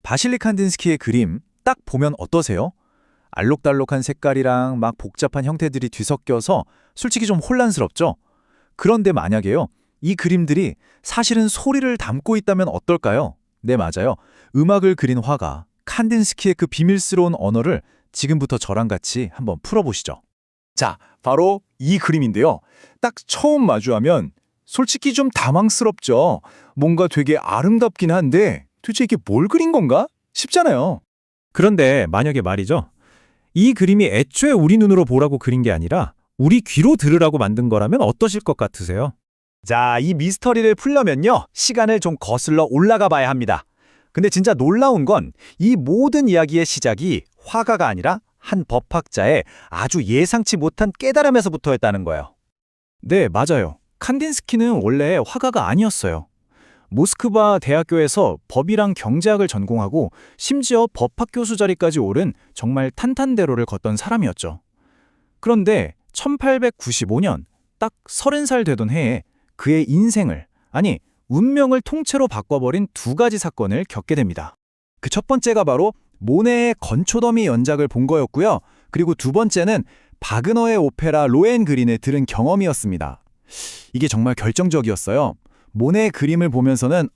바실리 칸딘스키의 그림 딱 보면 어떠세요? 알록달록한 색깔이랑 막 복잡한 형태들이 뒤섞여서 솔직히 좀 혼란스럽죠? 그런데 만약에요, 이 그림들이 사실은 소리를 담고 있다면 어떨까요? 네, 맞아요. 음악을 그린 화가 칸딘스키의 그 비밀스러운 언어를 지금부터 저랑 같이 한번 풀어보시죠. 자, 바로 이 그림인데요. 딱 처음 마주하면 솔직히 좀 당황스럽죠. 뭔가 되게 아름답긴 한데 도대체 이게 뭘 그린 건가? 싶잖아요. 그런데 만약에 말이죠. 이 그림이 애초에 우리 눈으로 보라고 그린 게 아니라 우리 귀로 들으라고 만든 거라면 어떠실 것 같으세요? 자, 이 미스터리를 풀려면요, 시간을 좀 거슬러 올라가 봐야 합니다. 근데 진짜 놀라운 건 이 모든 이야기의 시작이 화가가 아니라 한 법학자의 아주 예상치 못한 깨달음에서부터였다는 거예요. 네, 맞아요. 칸딘스키는 원래 화가가 아니었어요. 모스크바 대학교에서 법이랑 경제학을 전공하고 심지어 법학 교수 자리까지 오른 정말 탄탄대로를 걷던 사람이었죠. 그런데 1895년 딱 30살 되던 해에 그의 인생을, 아니 운명을 통째로 바꿔버린 두 가지 사건을 겪게 됩니다. 그 첫 번째가 바로 모네의 건초더미 연작을 본 거였고요. 그리고 두 번째는 바그너의 오페라 로헨그린을 들은 경험이었습니다. 이게 정말 결정적이었어요. 모네의 그림을 보면서는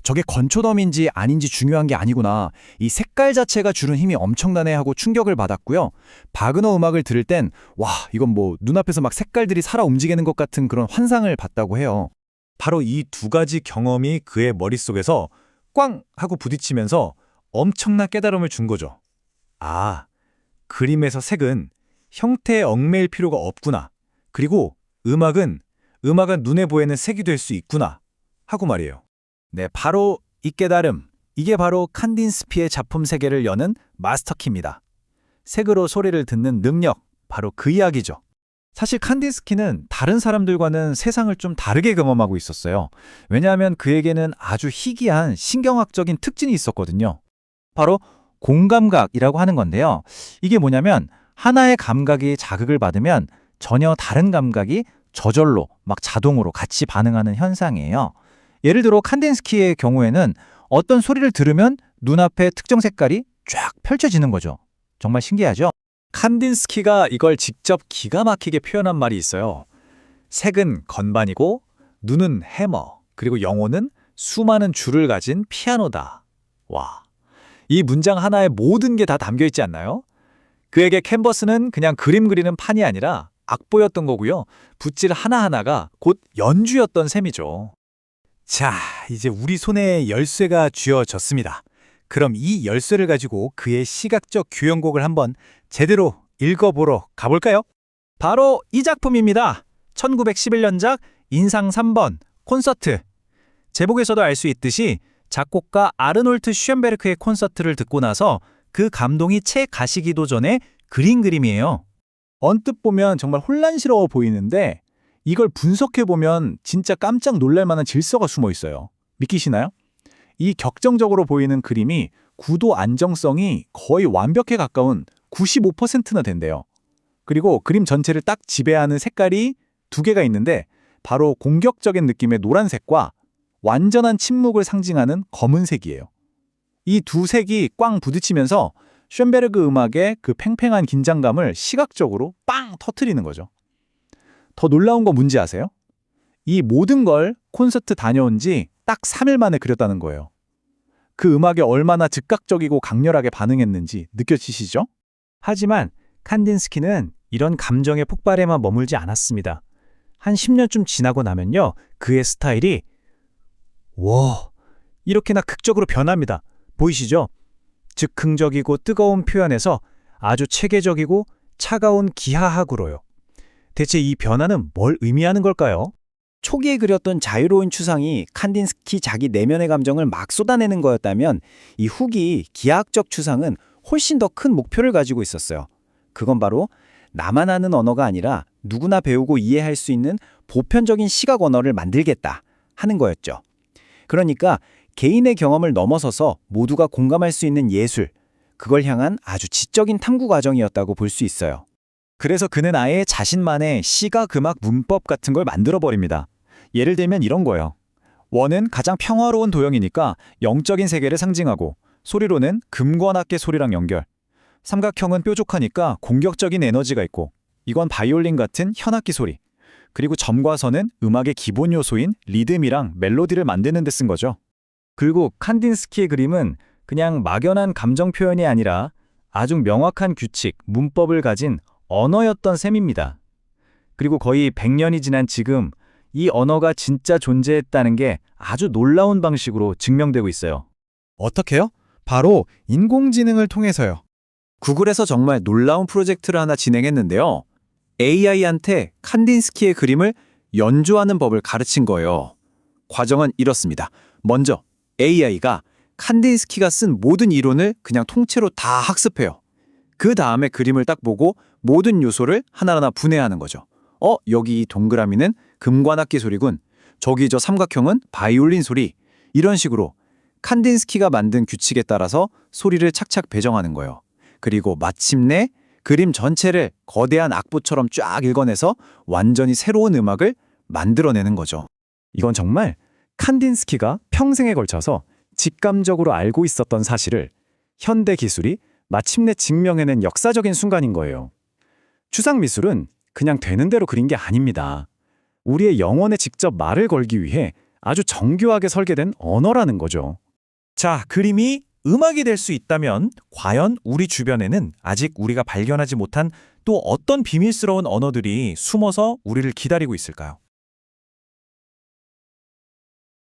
저게 건초더미인지 아닌지 중요한 게 아니구나. 이 색깔 자체가 주는 힘이 엄청나네 하고 충격을 받았고요. 바그너 음악을 들을 땐 와, 이건 뭐 눈앞에서 막 색깔들이 살아 움직이는 것 같은 그런 환상을 받다고 해요. 바로 이 두 가지 경험이 그의 머릿속에서 꽝 하고 부딪히면서 엄청난 깨달음을 준 거죠. 아, 그림에서 색은 형태에 얽매일 필요가 없구나. 그리고 음악은 눈에 보이는 색이 될 수 있구나 하고 말이에요. 네, 바로 이 깨달음, 이게 바로 칸딘스키의 작품 세계를 여는 마스터키입니다. 색으로 소리를 듣는 능력, 바로 그 이야기죠. 사실 칸딘스키는 다른 사람들과는 세상을 좀 다르게 경험하고 있었어요. 왜냐하면 그에게는 아주 희귀한 신경학적인 특징이 있었거든요. 바로 공감각이라고 하는 건데요. 이게 뭐냐면 하나의 감각이 자극을 받으면 전혀 다른 감각이 저절로 막 자동으로 같이 반응하는 현상이에요. 예를 들어 칸딘스키의 경우에는 어떤 소리를 들으면 눈앞에 특정 색깔이 쫙 펼쳐지는 거죠. 정말 신기하죠? 칸딘스키가 이걸 직접 기가 막히게 표현한 말이 있어요. 색은 건반이고 눈은 해머, 그리고 영혼은 수많은 줄을 가진 피아노다. 와, 이 문장 하나에 모든 게 다 담겨 있지 않나요? 그에게 캔버스는 그냥 그림 그리는 판이 아니라 악보였던 거고요. 붓질 하나하나가 곧 연주였던 셈이죠. 자, 이제 우리 손에 열쇠가 쥐어졌습니다. 그럼 이 열쇠를 가지고 그의 시각적 교향곡을 한번 제대로 읽어보러 가볼까요? 바로 이 작품입니다. 1911년작 인상 3번 콘서트. 제목에서도 알 수 있듯이 작곡가 아르놀트 슈엔베르크의 콘서트를 듣고 나서 그 감동이 채 가시기도 전에 그린 그림이에요. 언뜻 보면 정말 혼란스러워 보이는데 이걸 분석해보면 진짜 깜짝 놀랄 만한 질서가 숨어 있어요. 믿기시나요? 이 격정적으로 보이는 그림이 구도 안정성이 거의 완벽에 가까운 95%나 된대요. 그리고 그림 전체를 딱 지배하는 색깔이 두 개가 있는데 바로 공격적인 느낌의 노란색과 완전한 침묵을 상징하는 검은색이에요. 이 두 색이 꽝 부딪히면서 쇤베르그 음악의 그 팽팽한 긴장감을 시각적으로 빵 터트리는 거죠. 더 놀라운 거 뭔지 아세요? 이 모든 걸 콘서트 다녀온 지 딱 3일 만에 그렸다는 거예요. 그 음악에 얼마나 즉각적이고 강렬하게 반응했는지 느껴지시죠? 하지만 칸딘스키는 이런 감정의 폭발에만 머물지 않았습니다. 한 10년쯤 지나고 나면요, 그의 스타일이 와, 이렇게나 극적으로 변합니다. 보이시죠? 즉흥적이고 뜨거운 표현에서 아주 체계적이고 차가운 기하학으로요. 대체 이 변화는 뭘 의미하는 걸까요? 초기에 그렸던 자유로운 추상이 칸딘스키 자기 내면의 감정을 막 쏟아내는 거였다면 이 후기 기하학적 추상은 훨씬 더 큰 목표를 가지고 있었어요. 그건 바로 나만 아는 언어가 아니라 누구나 배우고 이해할 수 있는 보편적인 시각 언어를 만들겠다 하는 거였죠. 그러니까 개인의 경험을 넘어서서 모두가 공감할 수 있는 예술, 그걸 향한 아주 지적인 탐구 과정이었다고 볼 수 있어요. 그래서 그는 아예 자신만의 시각, 음악, 문법 같은 걸 만들어버립니다. 예를 들면 이런 거예요. 원은 가장 평화로운 도형이니까 영적인 세계를 상징하고 소리로는 금관악기 소리랑 연결. 삼각형은 뾰족하니까 공격적인 에너지가 있고, 이건 바이올린 같은 현악기 소리. 그리고 점과 선은 음악의 기본 요소인 리듬이랑 멜로디를 만드는 데 쓴 거죠. 그리고 칸딘스키의 그림은 그냥 막연한 감정 표현이 아니라 아주 명확한 규칙, 문법을 가진 언어였던 셈입니다. 그리고 거의 100년이 지난 지금 이 언어가 진짜 존재했다는 게 아주 놀라운 방식으로 증명되고 있어요. 어떻게요? 바로 인공지능을 통해서요. 구글에서 정말 놀라운 프로젝트를 하나 진행했는데요. AI한테 칸딘스키의 그림을 연주하는 법을 가르친 거예요. 과정은 이렇습니다. 먼저 AI가 칸딘스키가 쓴 모든 이론을 그냥 통째로 다 학습해요. 그 다음에 그림을 딱 보고 모든 요소를 하나하나 분해하는 거죠. 여기 이 동그라미는 금관악기 소리군. 저기 저 삼각형은 바이올린 소리. 이런 식으로 칸딘스키가 만든 규칙에 따라서 소리를 착착 배정하는 거예요. 그리고 마침내 그림 전체를 거대한 악보처럼 쫙 읽어내서 완전히 새로운 음악을 만들어내는 거죠. 이건 정말 칸딘스키가 평생에 걸쳐서 직감적으로 알고 있었던 사실을 현대 기술이 마침내 증명해낸 역사적인 순간인 거예요. 추상 미술은 그냥 되는 대로 그린 게 아닙니다. 우리의 영혼에 직접 말을 걸기 위해 아주 정교하게 설계된 언어라는 거죠. 자, 그림이 음악이 될 수 있다면 과연 우리 주변에는 아직 우리가 발견하지 못한 또 어떤 비밀스러운 언어들이 숨어서 우리를 기다리고 있을까요?